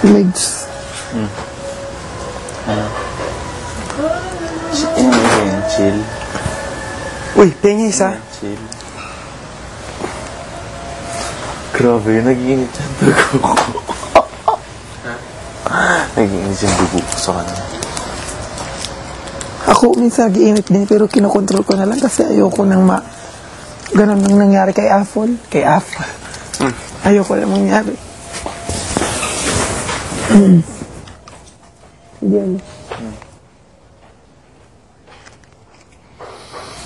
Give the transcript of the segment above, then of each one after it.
Legs. Chill. Uy, pengis ha. Chill. Grabe, nag-iinit yung dugo ko. Nag-iinit yung dugo ko sa kanya. Ako minsan nag-iinit din pero kinokontrol ko na lang kasi ayoko nang ganun nang nangyari kay Apple. Ayoko na mangyari. Diyan.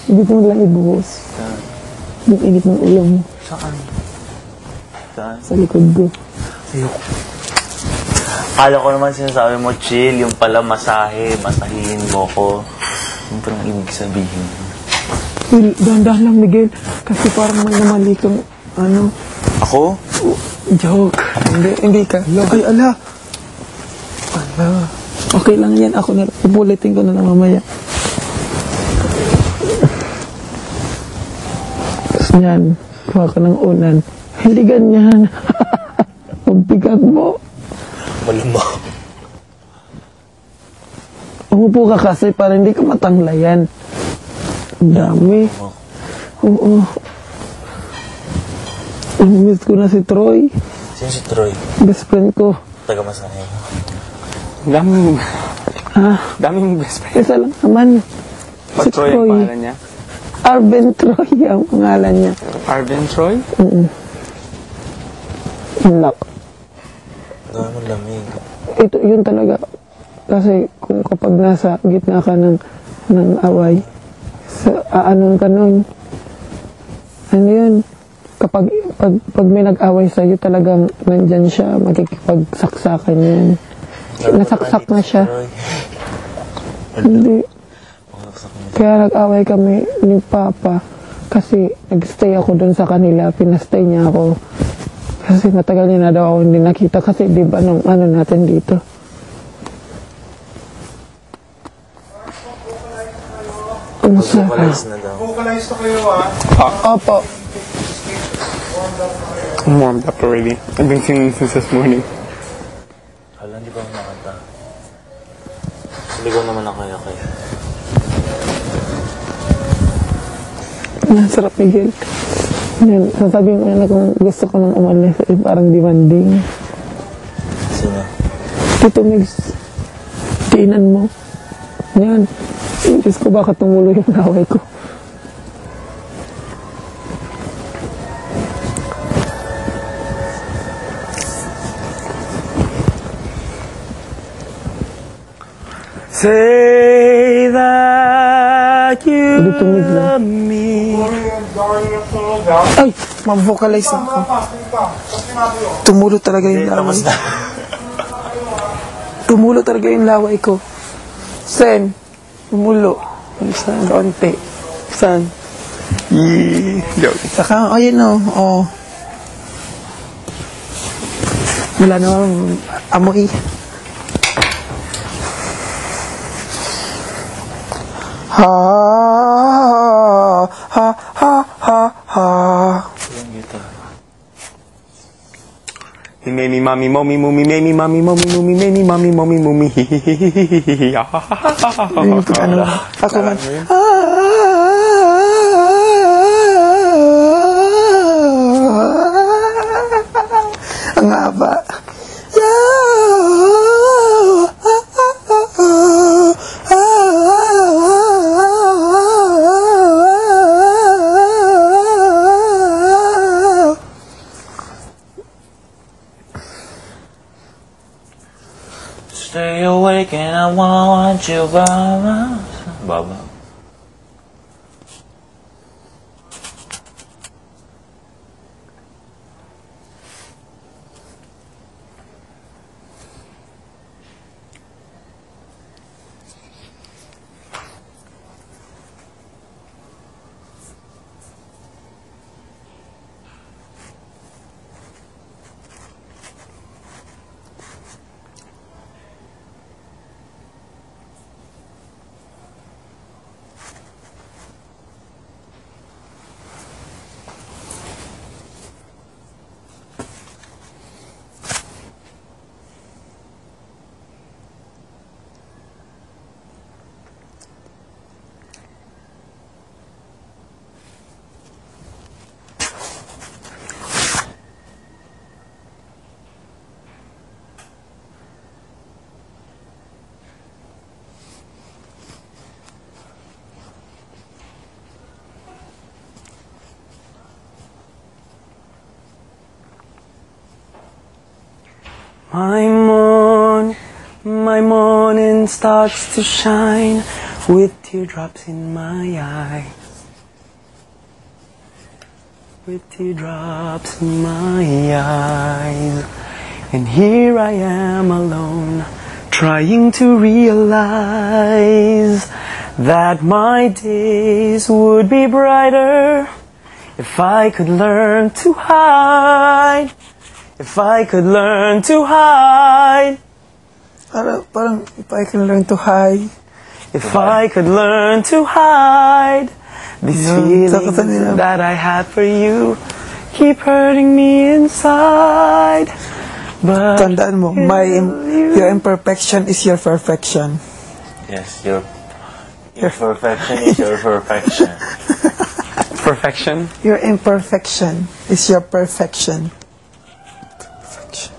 Hindi ko lang ibuhos. Yung init ng ulo mo. Saan? Sa likod ko. Ayoko. Kala ko naman sinasabi mo, chill. Yung pala, masahihin mo ko. Yung parang ibig sabihin. Well, dahan-dahan lang, Miguel. Kasi parang may namali kang, Ako? Joke. Hindi ka. Ay, ala. Okay lang yan. Ako na, ubulitin ko na lang mamaya. Yan. Kuha ka ng unan. Hindi ganyan. Magbigat mo. Malamang. Umupo ka kasi para hindi ka matanglayan. Ang dami. Oo. Miss ko na si Troy. Sino si Troy? Best friend ko. Taga-masahe. Daming best friend. Isa lang naman. Si Troy ang pangalan niya? Arben Troy ang pangalan niya. Arben Troy? Lock. Gawin mo lamig. Ito, yun talaga. Kasi kung kapag nasa gitna ka ng away, aanon ka nun. Ano yun? Kapag may nag-away sa'yo, talagang nandyan siya, makikipagsaksakan yan. Nasaksak na siya. Hindi. Kaya nag-away kami ni Papa kasi nag-stay ako doon sa kanila, pinastay niya ako. Kasi matagal niya na daw ako hindi nakita kasi di ba nung natin dito. Ang sarap. Vocalize na daw. Vocalize na kayo Opo. I'm warmed up already. I've been singing since this morning. Hala, hindi ba ako nakanta? Hindi ko naman ako kaya. Ang sarap, Miguel. Yan, sasabihin ko na kung gusto ko nang umalis, parang demanding. Sino? Tito Migs, diinan mo. Yan. Diyos ko, baka tumulo yung laway ko. Say that you love me. Ay, ma-vocalize na ako. Tumulo talaga yung laway. Tumulo talaga yung laway ko. Sen, tumulo. Saan? Konti. Saan? Joke. Saka, ayun o. Wala namang amoy. Ha ha ha ha ha. He made me mommy, mommy, mommy, made me mommy, mommy, mommy, made me mommy, mommy, mommy. Ano? Ako man. Ang haba. Stay awake and I want you by my side. Baba. My morning starts to shine with teardrops in my eyes. With teardrops in my eyes. And here I am alone, trying to realize that my days would be brighter if I could learn to hide. If I could learn to hide. Parang, if I can learn to hide. If I could learn to hide. These feelings that I have for you keep hurting me inside. But Tandaan mo, your imperfection is your perfection. Yes, your perfection is your perfection. perfection. Your imperfection is your perfection. Perfection.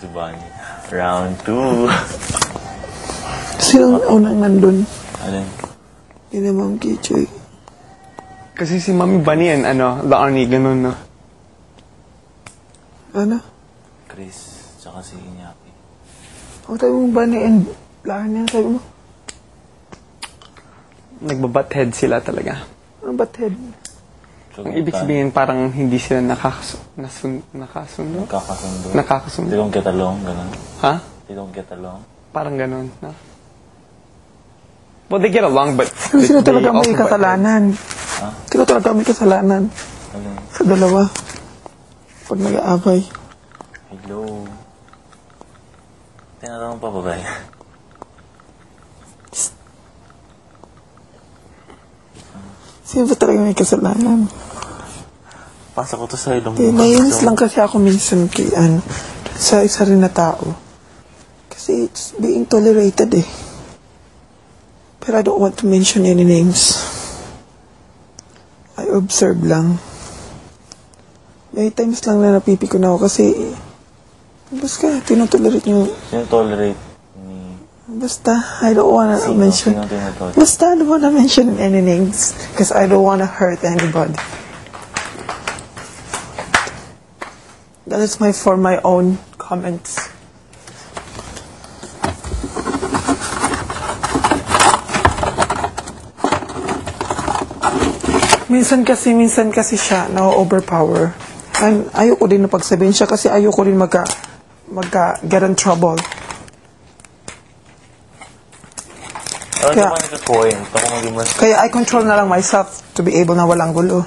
Diba? Round 2. Sinong unang nandun? Alin? Yun na Ma'am Kichoy. Kasi si Mami Bunny and the Arnie, ganun no. Ano? Chris, tsaka si Iñaki. Ang tayo mong Bunny and Larry, sabi mo? Nagbabat head sila talaga. Ano ba, Ted? Ang ibig sabihin parang hindi sila nakasundo. Nakakasundo. Nakakasundo. They don't get along, ganun. Ha? They don't get along. Parang ganun, no? Well, they get along, but Pero sino they talaga may also butt kasalanan? Ha? Sino talaga may kasalanan? Alin? Sa dalawa. Pag nag-aabay. Hello. Tinatanong pa ba ba? Sino ba talaga may kasalanan? Pasok ko to sa ilong Nainis lang kasi ako minsan kay sa isa rin na tao. Kasi it's being tolerated eh. Pero I don't want to mention any names. I observe lang. May times lang na napipiko na ako kasi basta tinotolerate nyo. Sino tolerate ni... Basta, I don't wanna mention. Sino tinotolerate? Basta, I don't wanna mention any names because I don't wanna hurt anybody. That is for my own comments. Minsan kasi siya na-overpower. And ayoko din na pagsabihin siya kasi ayoko din get in trouble. Ano naman yung point? Ako maging mas... Kaya I control na lang myself to be able na walang gulo.